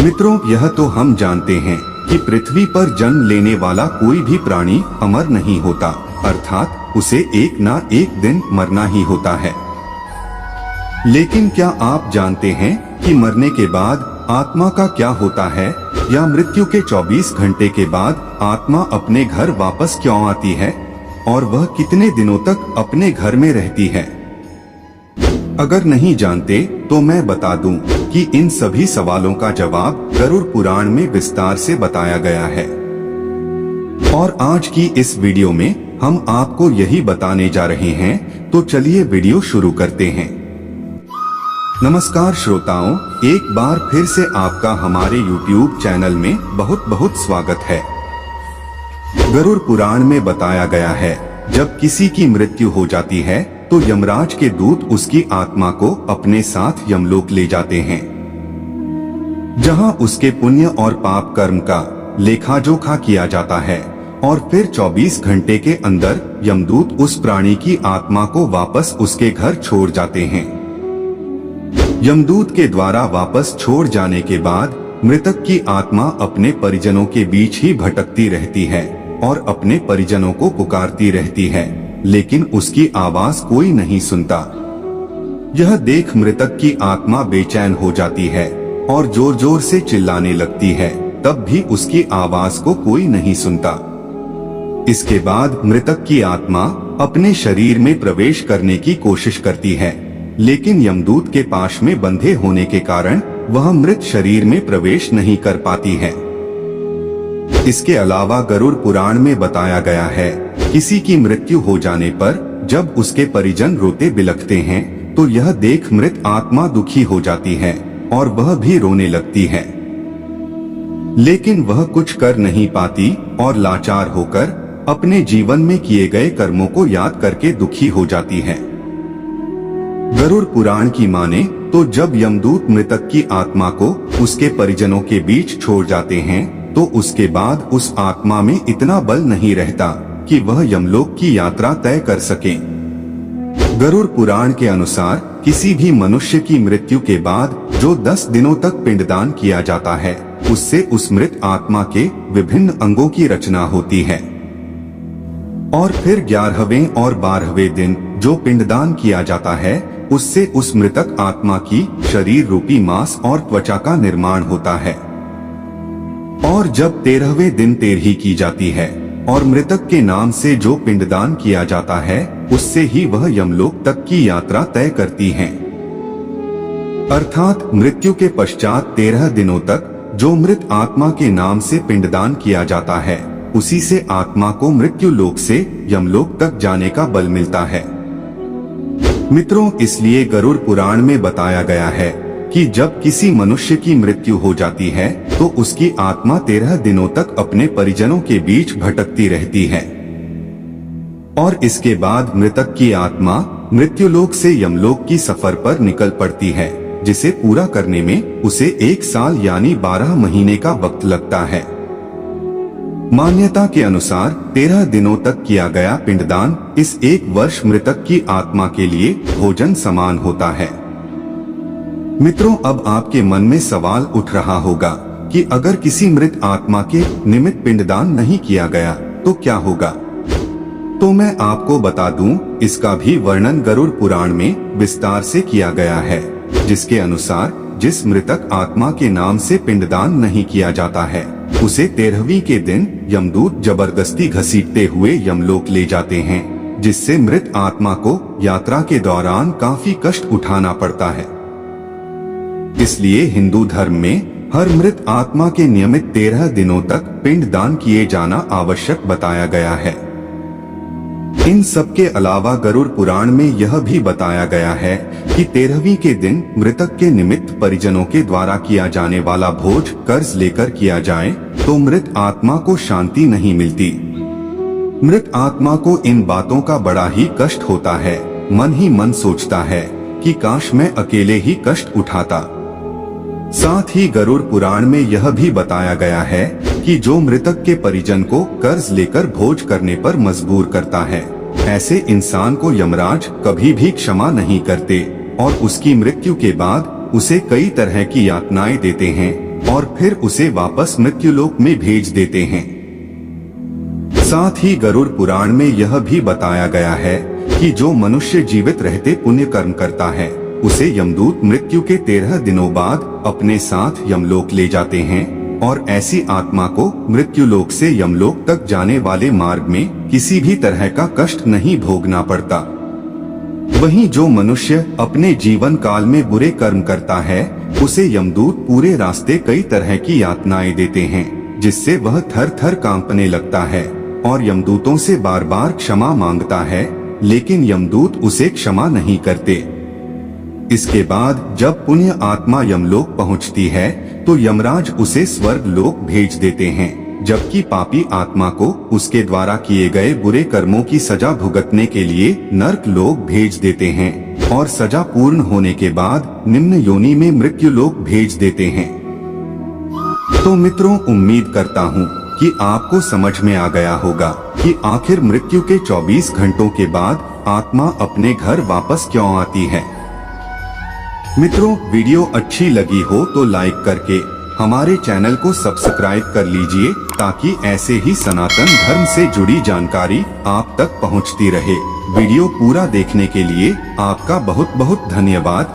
मित्रों, यह तो हम जानते हैं कि पृथ्वी पर जन्म लेने वाला कोई भी प्राणी अमर नहीं होता, अर्थात उसे एक ना एक दिन मरना ही होता है। लेकिन क्या आप जानते हैं कि मरने के बाद आत्मा का क्या होता है, या मृत्यु के 24 घंटे के बाद आत्मा अपने घर वापस क्यों आती है और वह कितने दिनों तक अपने घर में रहती है? अगर नहीं जानते तो मैं बता दूं कि इन सभी सवालों का जवाब गरुड़ पुराण में विस्तार से बताया गया है। और आज की इस वीडियो में हम आपको यही बताने जा रहे हैं, तो चलिए वीडियो शुरू करते हैं। नमस्कार श्रोताओं, एक बार फिर से आपका हमारे YouTube चैनल में बहुत बहुत स्वागत है। गरुड़ पुराण में बताया गया है, जब किसी की मृत्यु हो जाती है तो यमराज के दूत उसकी आत्मा को अपने साथ यमलोक ले जाते हैं, जहां उसके पुण्य और पाप कर्म का लेखा जोखा किया जाता है। और फिर 24 घंटे के अंदर यमदूत उस प्राणी की आत्मा को वापस उसके घर छोड़ जाते हैं। यमदूत के द्वारा वापस छोड़ जाने के बाद मृतक की आत्मा अपने परिजनों के बीच ही भटकती रहती है और अपने परिजनों को पुकारती रहती है, लेकिन उसकी आवाज कोई नहीं सुनता। यह देख मृतक की आत्मा बेचैन हो जाती है और जोर जोर से चिल्लाने लगती है, तब भी उसकी आवाज को कोई नहीं सुनता। इसके बाद मृतक की आत्मा अपने शरीर में प्रवेश करने की कोशिश करती है, लेकिन यमदूत के पाश में बंधे होने के कारण वह मृत शरीर में प्रवेश नहीं कर पाती है। इसके अलावा गरुड़ पुराण में बताया गया है, किसी की मृत्यु हो जाने पर जब उसके परिजन रोते बिलखते हैं तो यह देख मृत आत्मा दुखी हो जाती है और वह भी रोने लगती है, लेकिन वह कुछ कर नहीं पाती और लाचार होकर अपने जीवन में किए गए कर्मों को याद करके दुखी हो जाती है। गरुड़ पुराण की माने तो जब यमदूत मृतक की आत्मा को उसके परिजनों के बीच छोड़ जाते हैं तो उसके बाद उस आत्मा में इतना बल नहीं रहता कि वह यमलोक की यात्रा तय कर सके। गरुड़ पुराण के अनुसार किसी भी मनुष्य की मृत्यु के बाद जो 10 दिनों तक पिंडदान किया जाता है, उससे उस मृत आत्मा के विभिन्न अंगों की रचना होती है। और फिर 11वें और 12वें दिन जो पिंडदान किया जाता है, उससे उस मृतक आत्मा की शरीर रूपी मांस और त्वचा का निर्माण होता है। और जब 13वें दिन तेरही की जाती है और मृतक के नाम से जो पिंडदान किया जाता है, उससे ही वह यमलोक तक की यात्रा तय करती हैं। अर्थात मृत्यु के पश्चात 13 दिनों तक जो मृत आत्मा के नाम से पिंडदान किया जाता है, उसी से आत्मा को मृत्यु लोक से यमलोक तक जाने का बल मिलता है। मित्रों, इसलिए गरुड़ पुराण में बताया गया है कि जब किसी मनुष्य की मृत्यु हो जाती है तो उसकी आत्मा 13 दिनों तक अपने परिजनों के बीच भटकती रहती है और इसके बाद मृतक की आत्मा मृत्युलोक से यमलोक की सफर पर निकल पड़ती है, जिसे पूरा करने में उसे 1 साल यानी 12 महीने का वक्त लगता है। मान्यता के अनुसार 13 दिनों तक किया गया पिंडदान इस 1 वर्ष मृतक की आत्मा के लिए भोजन समान होता है। मित्रों, अब आपके मन में सवाल उठ रहा होगा कि अगर किसी मृत आत्मा के निमित्त पिंडदान नहीं किया गया तो क्या होगा? तो मैं आपको बता दूं, इसका भी वर्णन गरुड़ पुराण में विस्तार से किया गया है, जिसके अनुसार जिस मृतक आत्मा के नाम से पिंडदान नहीं किया जाता है, उसे 13वीं के दिन यमदूत जबरदस्ती घसीटते हुए यमलोक ले जाते हैं, जिससे मृत आत्मा को यात्रा के दौरान काफी कष्ट उठाना पड़ता है। इसलिए हिंदू धर्म में हर मृत आत्मा के नियमित 13 दिनों तक पिंडदान किए जाना आवश्यक बताया गया है। इन सब के अलावा गरुड़ पुराण में यह भी बताया गया है कि 13वीं के दिन मृतक के निमित्त परिजनों के द्वारा किया जाने वाला भोज कर्ज लेकर किया जाए तो मृत आत्मा को शांति नहीं मिलती। मृत आत्मा को इन बातों का बड़ा ही कष्ट होता है, मन ही मन सोचता है कि काश मैं अकेले ही कष्ट उठाता। साथ ही गरुड़ पुराण में यह भी बताया गया है कि जो मृतक के परिजन को कर्ज लेकर भोज करने पर मजबूर करता है, ऐसे इंसान को यमराज कभी भी क्षमा नहीं करते और उसकी मृत्यु के बाद उसे कई तरह की यातनाएं देते हैं, और फिर उसे वापस मृत्युलोक में भेज देते हैं। साथ ही गरुड़ पुराण में यह भी बताया गया है कि जो मनुष्य जीवित रहते पुण्य कर्म करता है उसे यमदूत मृत्यु के 13 दिनों बाद अपने साथ यमलोक ले जाते हैं और ऐसी आत्मा को मृत्युलोक से यमलोक तक जाने वाले मार्ग में किसी भी तरह का कष्ट नहीं भोगना पड़ता। वहीं जो मनुष्य अपने जीवन काल में बुरे कर्म करता है उसे यमदूत पूरे रास्ते कई तरह की यातनाएं देते हैं, जिससे वह थर थर कांपने लगता है और यमदूतों से बार बार क्षमा मांगता है, लेकिन यमदूत उसे क्षमा नहीं करते। इसके बाद जब पुण्य आत्मा यमलोक पहुंचती है तो यमराज उसे स्वर्ग लोक भेज देते हैं, जबकि पापी आत्मा को उसके द्वारा किए गए बुरे कर्मों की सजा भुगतने के लिए नर्क लोक भेज देते हैं और सजा पूर्ण होने के बाद निम्न योनि में मृत्यु लोक भेज देते हैं। तो मित्रों, उम्मीद करता हूँ कि आपको समझ में आ गया होगा कि आखिर मृत्यु के 24 घंटों के बाद आत्मा अपने घर वापस क्यों आती है। मित्रों, वीडियो अच्छी लगी हो तो लाइक करके हमारे चैनल को सब्सक्राइब कर लीजिए ताकि ऐसे ही सनातन धर्म से जुड़ी जानकारी आप तक पहुंचती रहे। वीडियो पूरा देखने के लिए आपका बहुत बहुत धन्यवाद।